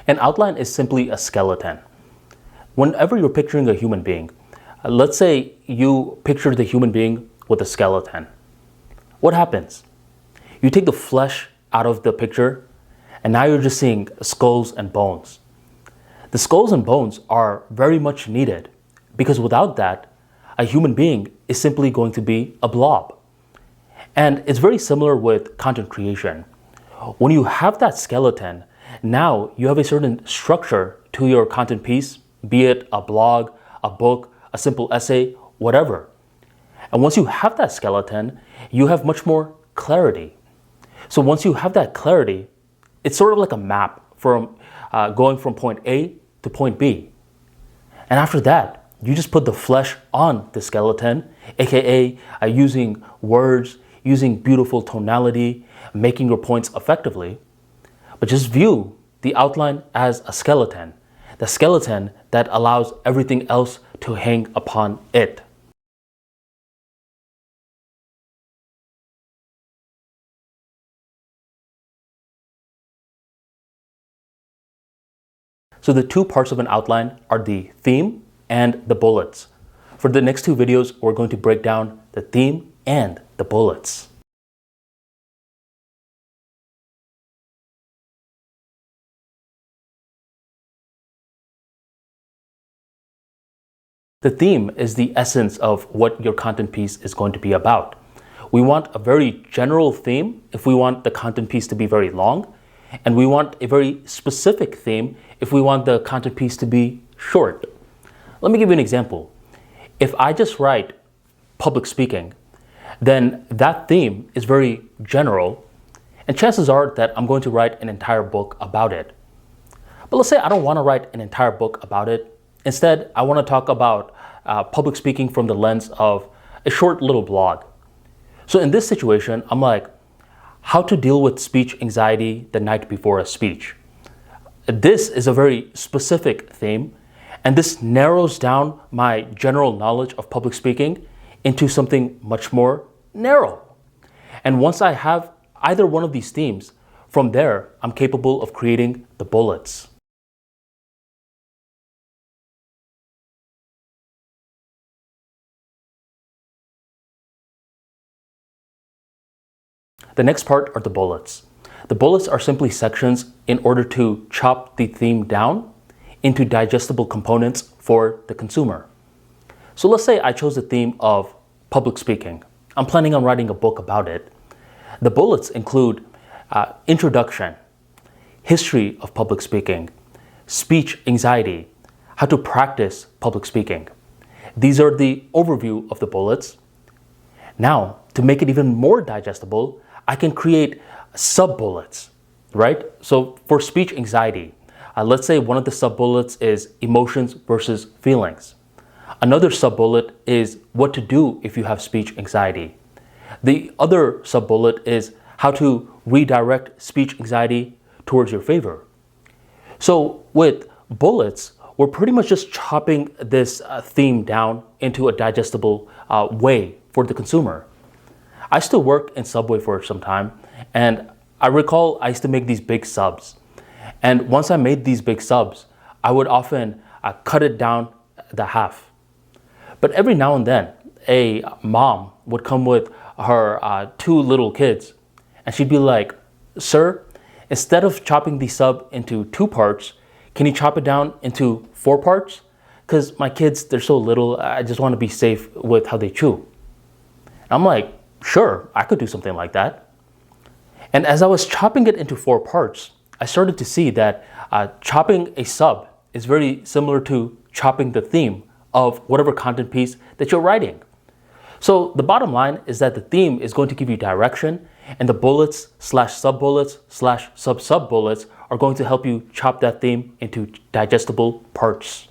An outline is simply a skeleton. Whenever you're picturing a human being, let's say you picture the human being with a skeleton. What happens? You take the flesh out of the picture, and now you're just seeing skulls and bones. The skulls and bones are very much needed because without that, a human being is simply going to be a blob. And it's very similar with content creation. When you have that skeleton, now you have a certain structure to your content piece, be it a blog, a book, a simple essay, whatever. And once you have that skeleton, you have much more clarity. So once you have that clarity, it's sort of like a map from going from point A to point B. And after that, you just put the flesh on the skeleton, aka using words, using beautiful tonality, making your points effectively. But just view the outline as a skeleton, the skeleton that allows everything else to hang upon it. So the two parts of an outline are the theme and the bullets. For the next two videos, we're going to break down the theme and the bullets. The theme is the essence of what your content piece is going to be about. We want a very general theme if we want the content piece to be very long, and we want a very specific theme if we want the content piece to be short. Let me give you an example. If I just write public speaking, then that theme is very general, and chances are that I'm going to write an entire book about it. But let's say I don't want to write an entire book about it. Instead, I want to talk about public speaking from the lens of a short little blog. So in this situation, I'm like, how to deal with speech anxiety the night before a speech. This is a very specific theme, and this narrows down my general knowledge of public speaking into something much more narrow. And once I have either one of these themes, from there, I'm capable of creating the bullets. The next part are the bullets. The bullets are simply sections in order to chop the theme down into digestible components for the consumer. So let's say I chose the theme of public speaking. I'm planning on writing a book about it. The bullets include introduction, history of public speaking, speech anxiety, how to practice public speaking. These are the overview of the bullets. Now, to make it even more digestible, I can create sub-bullets, right? So for speech anxiety, let's say one of the sub-bullets is emotions versus feelings. Another sub-bullet is what to do if you have speech anxiety. The other sub-bullet is how to redirect speech anxiety towards your favor. So with bullets, we're pretty much just chopping this theme down into a digestible way for the consumer. I still work in Subway for some time, and I recall I used to make these big subs. And once I made these big subs, I would often cut it down the half. But every now and then, a mom would come with her two little kids, and she'd be like, "Sir, instead of chopping the sub into 2 parts, can you chop it down into 4 parts? Because my kids, they're so little, I just want to be safe with how they chew." And I'm like, sure, I could do something like that. And as I was chopping it into 4 parts, I started to see that chopping a sub is very similar to chopping the theme of whatever content piece that you're writing. So the bottom line is that the theme is going to give you direction, and the bullets slash sub-bullets slash sub-sub-bullets are going to help you chop that theme into digestible parts.